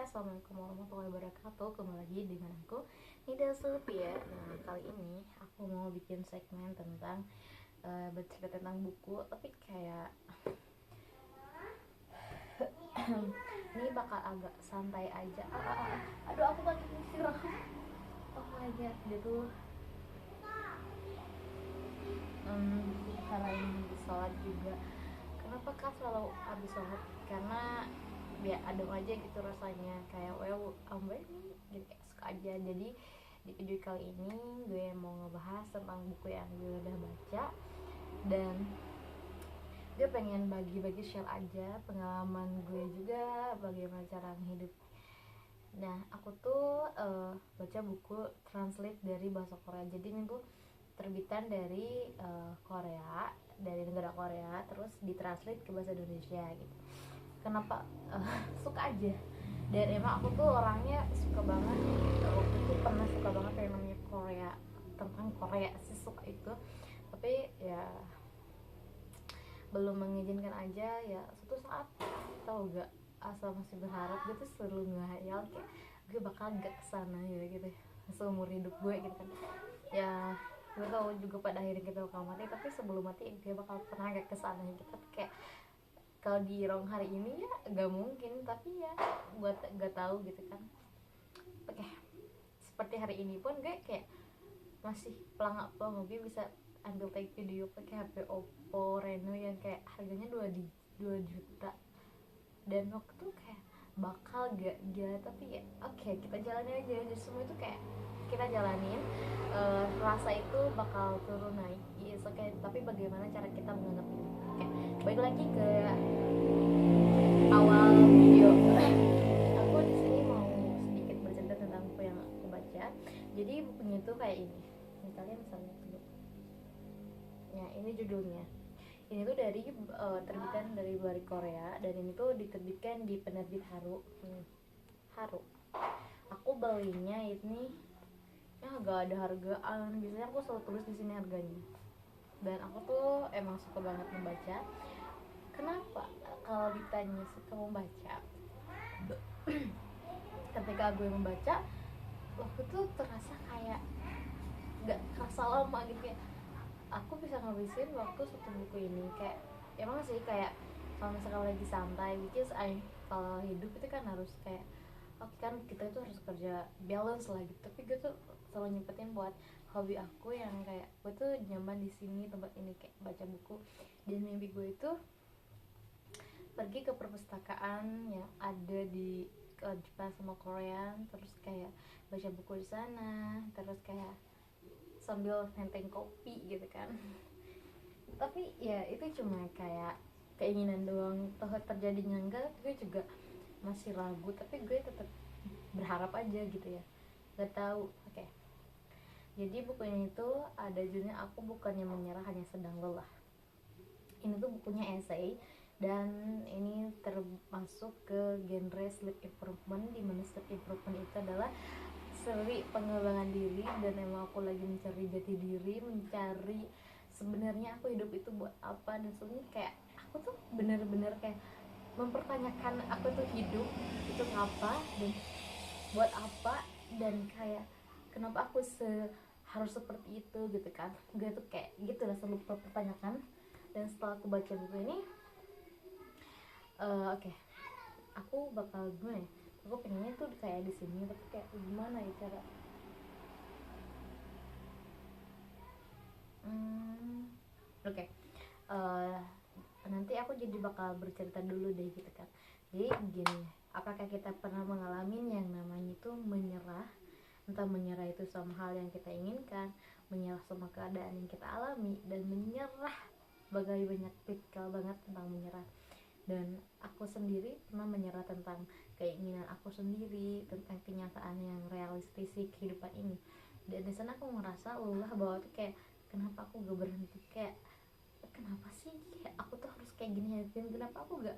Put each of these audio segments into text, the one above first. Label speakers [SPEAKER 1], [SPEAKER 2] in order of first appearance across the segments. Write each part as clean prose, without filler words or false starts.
[SPEAKER 1] Assalamualaikum warahmatullahi wabarakatuh. Kembali lagi dengan aku, Nida Sulfia. Nah, kali ini aku mau bikin segmen tentang bercerita tentang buku, tapi kayak ini bakal agak santai aja. Aduh, aku lagi istirahat. Oh my god, dia tuh karena ini sholat juga. Kenapa kak selalu habis sholat? Karena biar adem aja gitu rasanya, kayak well nih gitu, kayak suka aja. Jadi di video kali ini gue mau ngebahas tentang buku yang gue udah baca, dan gue pengen bagi-bagi share aja pengalaman gue juga bagaimana cara hidup. Nah, aku tuh baca buku translate dari bahasa Korea. Jadi ini tuh terbitan dari Korea, dari negara Korea, terus ditranslate ke bahasa Indonesia gitu. Kenapa suka aja, dan emang aku tuh orangnya suka banget gitu. Waktu itu pernah suka banget yang namanya Korea, tentang Korea sih, suka itu. Tapi ya belum mengizinkan aja. Ya suatu saat, tau gak, asal masih berharap, gue tuh selalu ngehayal kayak gue bakal gak kesana ya gitu, seumur hidup gue gitu kan. Ya gue tau juga pada akhirnya kita bakal mati, tapi sebelum mati gue bakal pernah gak kesana gitu. Tapi kayak kalau di rong hari ini ya gak mungkin, tapi ya buat gak tahu gitu kan. Oke, seperti hari ini pun gue kayak masih pelangak gue bisa ambil take video pakai HP Oppo Reno yang kayak harganya 2 juta, dan waktu itu kayak bakal gak ya, tapi ya oke, kita jalanin aja. Jadi semua itu kayak kita jalanin. Rasa itu bakal turun naik, yes, oke, tapi bagaimana cara kita menganggap itu. Oke, balik lagi ke awal video. Aku di sini mau sedikit bercerita tentang buku yang aku baca. Jadi bukunya itu kayak ini kalian bisa lihat dulu ya, ini judulnya. Ini tuh dari terbitan dari luar Korea, dan ini tuh diterbitkan di penerbit Haru. Haru. Aku belinya ini ya gak ada hargaan, biasanya aku selalu tulis di sini harganya. Dan aku tuh emang suka banget membaca. Kenapa? Kalau ditanya suka membaca, ketika gue membaca, waktu tuh terasa kayak gak kerasa lama gitu ya. Aku bisa ngabisin waktu satu buku ini kayak, emang sih kayak kalau misalkan lagi santai, which is kalau hidup itu kan harus kayak oke kan, kita itu harus kerja balance lah gitu. Tapi gue tuh selalu nyempetin buat hobi aku yang kayak gue tuh nyaman di sini, tempat ini, kayak baca buku. Dan mimpi gue itu pergi ke perpustakaan yang ada di Jepang sama Korea, terus kayak baca buku di sana, terus kayak sambil nenteng kopi gitu kan. Tapi ya itu cuma kayak keinginan doang, toh terjadinya enggak, gue juga masih ragu, tapi gue tetap berharap aja gitu ya, gak tahu. Oke, jadi bukunya itu ada judulnya Aku Bukannya Menyerah Hanya Sedang Lelah. Ini tuh bukunya essay, dan ini termasuk ke genre sleep improvement, di mana sleep improvement itu adalah seri pengembangan diri. Dan emang aku lagi mencari jati diri, mencari sebenarnya aku hidup itu buat apa. Dan sebenarnya kayak aku tuh bener-bener kayak mempertanyakan aku tuh hidup itu apa dan buat apa, dan kayak kenapa aku harus seperti itu gitu kan. Gue tuh kayak gitu lah, selalu mempertanyakan. Dan setelah aku baca buku ini, oke, aku bakal gimana ya, aku pengennya tuh kayak di sini, tapi kayak gimana ya cara oke. uh, Nanti aku jadi bakal bercerita dulu deh gitu kan. Jadi gini, apakah kita pernah mengalami yang namanya itu menyerah? Entah menyerah itu sama hal yang kita inginkan, menyerah sama keadaan yang kita alami, dan menyerah, bagai banyak tipikal banget tentang menyerah. Dan aku sendiri pernah menyerah tentang keinginan aku sendiri, tentang kenyataan yang realistis di kehidupan ini. Dan di sana aku ngerasa lelah, bahwa tuh kayak kenapa aku gak berhenti, kayak kenapa sih kayak aku tuh harus kayak gini ya, dan kenapa aku gak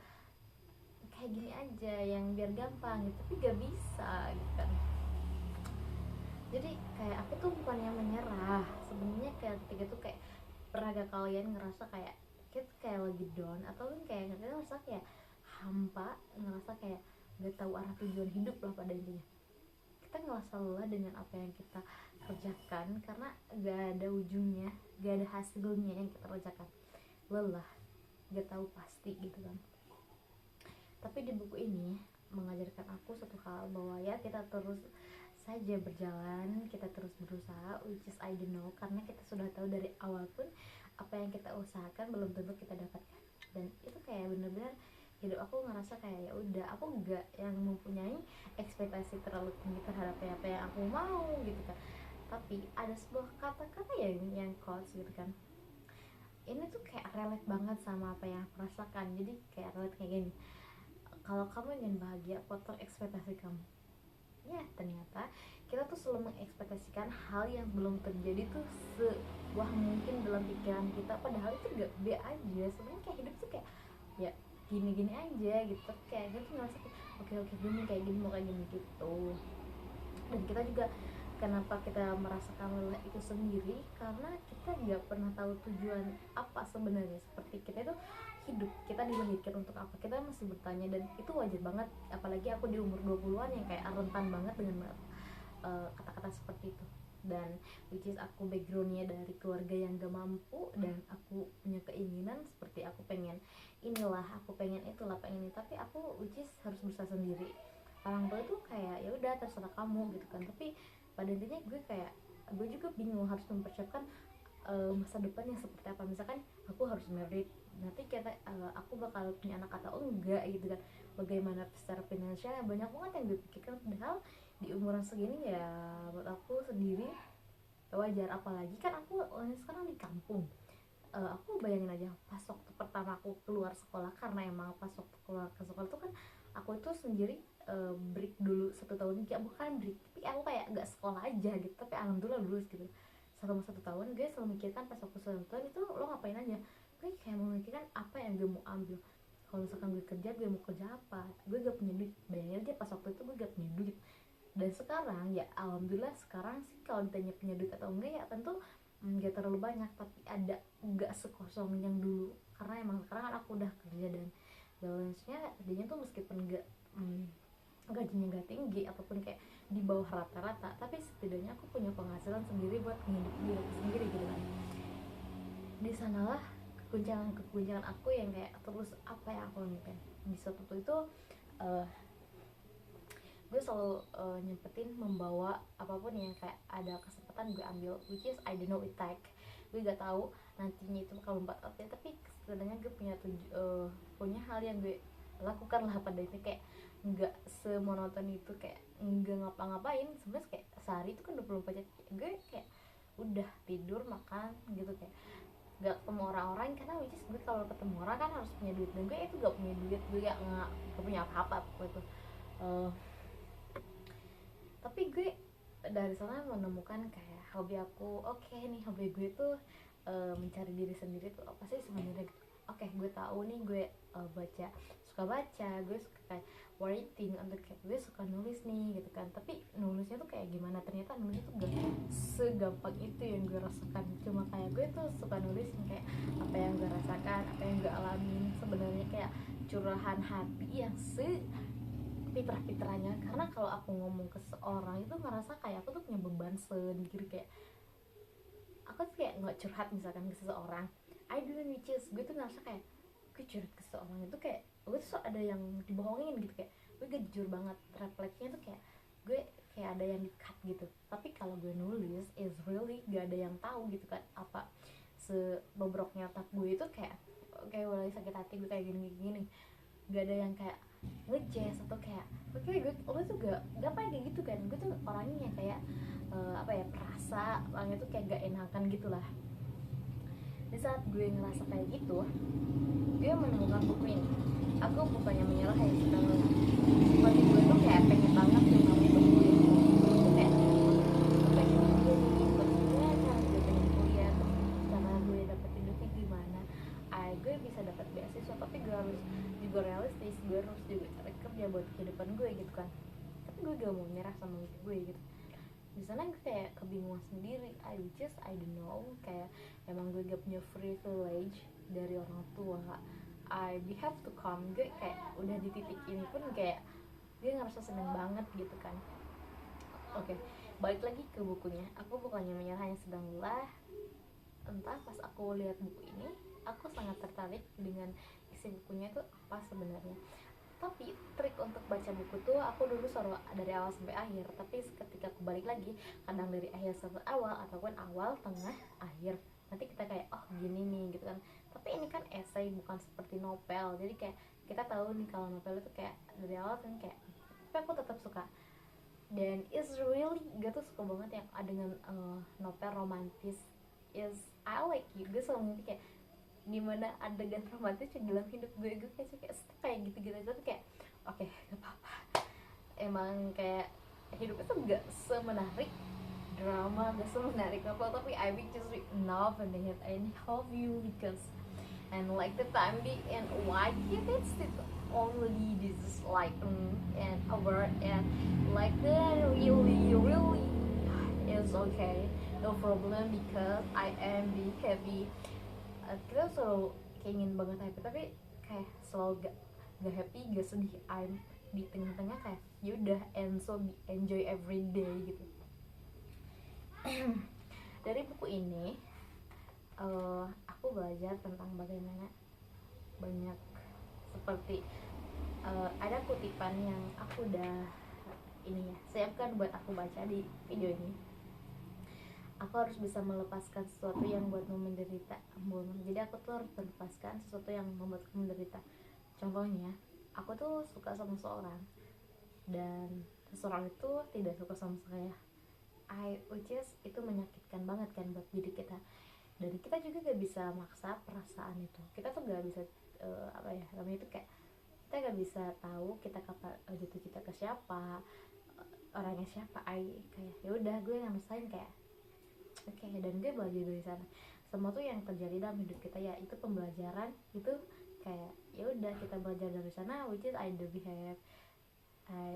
[SPEAKER 1] kayak gini aja yang biar gampang gitu, tapi gak bisa gitu kan. Jadi kayak aku tuh bukannya menyerah sebenarnya, kayak ketika tuh kayak pernah gak kalian ngerasa kayak lagi down, atau kan kayak ngerasa kayak hampa, ngerasa kayak gak tahu arah tujuan hidup lah pada intinya. Kita ngerasa lelah dengan apa yang kita kerjakan karena gak ada ujungnya, gak ada hasilnya yang kita kerjakan. Lelah, gak tahu pasti gitu kan. Tapi di buku ini mengajarkan aku satu hal, bahwa ya kita terus saja berjalan, kita terus berusaha, which is I don't know, karena kita sudah tahu dari awal pun apa yang kita usahakan belum tentu kita dapatkan. Dan itu kayak bener-bener hidup aku ngerasa kayak ya udah, aku enggak yang mempunyai ekspektasi terlalu tinggi terhadap apa yang aku mau gitu kan. Tapi ada sebuah kata-kata yang quotes gitu kan, ini tuh kayak relate banget sama apa yang aku rasakan. Jadi kayak relate kayak gini, kalau kamu ingin bahagia, potong ekspektasi kamu. Ya ternyata kita tuh selalu mengekspektasikan hal yang belum terjadi tuh sebuah mungkin dalam pikiran kita, padahal itu gak be aja. Sebenarnya kayak hidup tuh kayak ya gini-gini aja gitu. Kayak gitu ngerasa oke gini, kayak gini, mau kayak gini gitu. Dan kita juga kenapa kita merasakan lelah itu sendiri, karena kita nggak pernah tahu tujuan apa sebenarnya. Seperti kita itu hidup, kita dilahirkan untuk apa, kita masih bertanya. Dan itu wajar banget, apalagi aku di umur 20-an yang kayak rentan banget dengan kata-kata seperti itu. Dan which is aku backgroundnya dari keluarga yang gak mampu, dan aku punya keinginan seperti aku pengen inilah, aku pengen itulah, pengen ini, tapi aku which is harus berusaha sendiri. Orang tua itu kayak ya udah terserah kamu gitu kan. Tapi pada intinya gue kayak, gue juga bingung harus mempersiapkan masa depan yang seperti apa. Misalkan aku harus married, nanti kita aku bakal punya anak atau enggak gitu kan. Bagaimana secara finansial, banyak banget yang gue pikirkan. Padahal di umuran segini ya buat aku sendiri wajar. Apalagi kan aku sekarang di kampung. Aku bayangin aja pas waktu pertama aku keluar sekolah, karena emang pas waktu keluar ke sekolah tuh kan aku itu sendiri break dulu 1 tahun, ya bukan break, tapi aku kayak nggak sekolah aja gitu, tapi alhamdulillah lulus gitu. Selama 1 tahun gue selalu mikirkan pas waktu 1 tahun itu lo ngapain aja. Gue kayak memikirkan apa yang gue mau ambil. Kalau misalkan gue kerja, gue mau kerja apa. Gue gak punya duit, bayangin aja pas waktu itu gue gak punya duit. Dan sekarang ya alhamdulillah, sekarang sih kalau ditanya punya duit atau enggak, ya tentu gak terlalu banyak, tapi ada, gak sekosong yang dulu. Karena emang sekarang kan aku udah kerja, dan balance-nya jadinya tuh meskipun gajinya gak tinggi ataupun kayak di bawah rata-rata, tapi setidaknya aku punya penghasilan sendiri buat menghidupi diri aku sendiri gitu kan. Di sanalah keguncangan aku yang kayak terus apa yang aku lakukan. Di suatu itu gue selalu nyempetin membawa apapun yang kayak ada kesempatan gue ambil, which is I don't know it take. Gue gak tahu nantinya itu bakal membuat apa, tapi setidaknya gue punya hal yang gue lakukan lah pada itu. Kayak nggak semonoton itu, kayak nggak ngapa-ngapain. Sebenarnya kayak sehari itu kan 24 jam gue kayak udah tidur, makan gitu, kayak gak ketemu orang-orang. Karena which is gue kalau ketemu orang kan harus punya duit, dan gue itu gak punya duit, gue gak punya apa-apa itu. Tapi gue dari sana menemukan kayak hobi aku. Oke, nih hobi gue tuh mencari diri sendiri tuh apa sih sebenarnya gitu. Oke, gue tahu nih gue suka baca, gue suka kayak writing, untuk kayak gue suka nulis nih gitu kan. Tapi nulisnya tuh kayak gimana, ternyata nulisnya tuh gak segampang itu yang gue rasakan. Cuma kayak gue tuh suka nulis kayak apa yang gue rasakan, apa yang gue alamin, sebenarnya kayak curahan hati yang fitrah-fitrahnya. Karena kalau aku ngomong ke seorang itu ngerasa kayak aku tuh punya beban sendiri, kayak aku tuh kayak nggak curhat misalkan ke seseorang, I do which is gue tuh ngerasa kayak gue curhat ke seseorang itu kayak gue tuh ada yang dibohongin gitu. Kayak gue gak jujur banget, refleksnya tuh kayak gue kayak ada yang di-cut gitu. Tapi kalau gue nulis is really gak ada yang tahu gitu kan, apa sebobroknya otak gue itu kayak mulai sakit hati gue kayak gini-gini. Gak ada yang kayak ngejazz atau kayak oke gue lo tuh gak apa kayak gitu kan. Gue tuh orangnya kayak apa ya, perasa orangnya tuh kayak gak enakan gitulah. Di saat gue ngerasa kayak gitu, gue menemukan buku ini. Aku bukannya menyerah kayak sedang bagi gue tuh kayak pengen banget tuh namanya buku ini. Gue kayak pengen kuliah, cara gue pengen kuliah, cara gue dapet hidupnya gimana. Gue bisa dapat beasiswa, tapi gue harus juga realistis, gue harus juga cari kerja buat kehidupan gue gitu kan. Tapi gue gak mau menyerah sama gue gitu. Di sana gue kayak kebingungan sendiri. I don't know, kayak emang gue gak punya privilege dari orang tua. We have to come. Gue kayak udah di titik ini pun kayak gue ngerasa seneng banget gitu kan. Oke, balik lagi ke bukunya. Aku bukannya menyerah yang sedang lelah. Entah pas aku lihat buku ini, aku sangat tertarik dengan isi bukunya itu apa sebenarnya. Tapi trik untuk baca buku tuh aku dulu selalu dari awal sampai akhir. Tapi ketika aku balik lagi, kadang dari akhir sampai awal ataupun awal, tengah, akhir. Nanti kita kayak oh gini nih gitu kan. Tapi ini kan esai, bukan seperti novel. Jadi kayak kita tahu nih kalau novel itu kayak dari awal kan kayak. Tapi aku tetap suka. Dan it's really gue tuh suka banget yang dengan novel romantis. Is I like you. Gue selalu mimpi kayak gimana adegan romantis di dalam hidup gue kayak gitu-gitu aja. Tapi kayak oke, gak apa-apa, emang kayak hidup itu gak semenarik drama, gak semenarik novel. Tapi I will just read novel and help you because and like the time and why it's only this is like an hour and like that really is okay, no problem because I am be happy. Kita selalu keingin banget happy tapi kayak selalu gak happy, gak sedih. I'm di tengah-tengah kayak yaudah and so enjoy every day gitu. Dari buku ini aku belajar tentang bagaimana banyak seperti ada kutipan yang aku udah ini ya siapkan buat aku baca di video ini. Aku harus bisa melepaskan sesuatu yang membuatmu menderita. Jadi aku tuh harus melepaskan sesuatu yang membuatku menderita. Contohnya, aku tuh suka sama seseorang dan seseorang itu tidak suka sama saya. Which is itu menyakitkan banget kan buat diri kita. Dan kita juga gak bisa maksa perasaan itu. Kita tuh gak bisa namanya itu kayak kita gak bisa tahu kita kapan jatuh cinta ke siapa, orangnya siapa. Kayak ya udah gue ngerasain kayak oke, dan gue belajar dari sana. Semua tuh yang terjadi dalam hidup kita ya itu pembelajaran. Itu kayak ya udah kita belajar dari sana, which is I do behave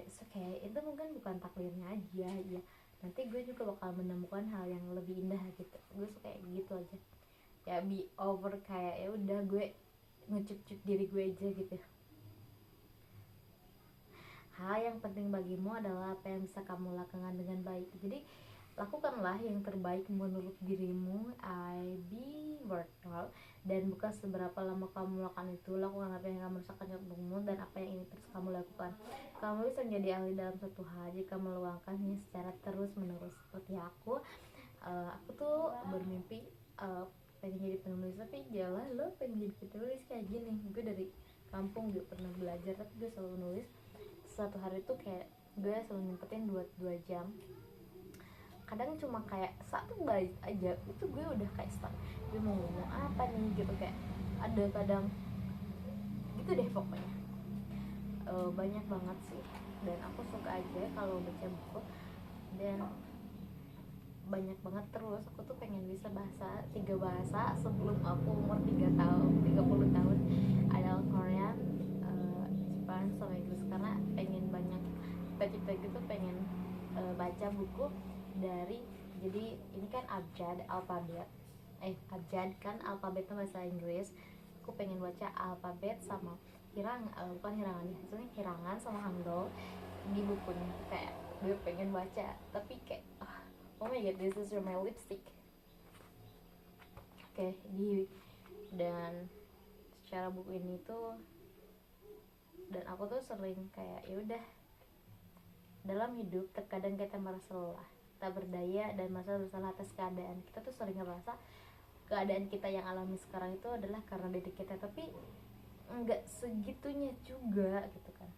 [SPEAKER 1] so kayak itu mungkin bukan takdirnya aja ya. Nanti gue juga bakal menemukan hal yang lebih indah gitu. Gue suka kayak gitu aja. Ya be over kayak ya udah gue ngecup-cup diri gue aja gitu. Hal yang penting bagimu adalah apa yang bisa kamu lakukan dengan baik. Jadi lakukanlah yang terbaik menurut dirimu. I be worthwhile. Dan bukan seberapa lama kamu melakukan itu. Lakukan apa yang kamu rasakan untukmu dan apa yang ingin terus kamu lakukan. Kamu bisa menjadi ahli dalam suatu hal jika meluangkannya secara terus menerus. Seperti aku tuh bermimpi pengen jadi penulis. Tapi jalan lo pengen jadi penulis kayak gini. Gue dari kampung gak pernah belajar, tapi gue selalu nulis. Suatu hari tuh kayak gue selalu nyempetin 2 jam. Kadang cuma kayak satu bait aja itu gue udah kayak stuck. Gue mau ngomong apa nih gitu, kayak ada kadang gitu deh pokoknya. Banyak banget sih, dan aku suka aja kalau baca buku. Dan banyak banget terus aku tuh pengen bisa 3 bahasa sebelum aku umur 30 tahun. Ada Korean, Jepang sama Inggris, karena pengen banyak cita-cita gitu, pengen baca buku dari, jadi ini kan abjad kan alfabetnya bahasa Inggris. Aku pengen baca alfabet sama bukan hirangan ya, maksudnya hirangan sama hangul di bukunya. Kayak gue pengen baca, tapi kayak oh my god, this is my lipstick. Dan secara buku ini tuh, dan aku tuh sering kayak ya udah, dalam hidup terkadang kita merasa lelah, tak berdaya, dan merasa bersalah atas keadaan. Kita tuh sering ngerasa keadaan kita yang alami sekarang itu adalah karena diri kita, tapi enggak segitunya juga gitu kan.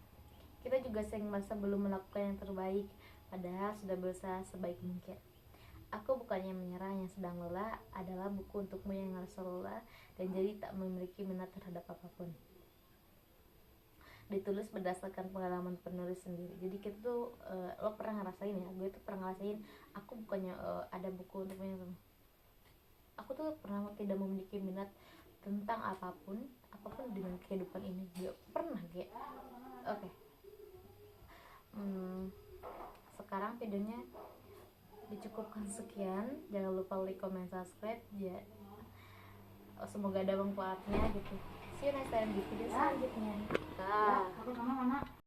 [SPEAKER 1] Kita juga sering merasa belum melakukan yang terbaik, padahal sudah berusaha sebaik mungkin. Aku bukannya menyerah yang sedang lelah adalah buku untukmu yang ngerasa lelah dan jadi tak memiliki minat terhadap apapun. Ditulis berdasarkan pengalaman penulis sendiri. Jadi kita tuh lo pernah ngerasain ya, gue tuh pernah ngerasain. Aku bukannya ada buku untuk yang aku tuh pernah tidak memiliki minat tentang apapun dengan kehidupan ini. Gue pernah oke. Sekarang videonya dicukupkan sekian. Jangan lupa like, comment, subscribe ya. Semoga ada manfaatnya gitu. See you next time di video selanjutnya. Dah.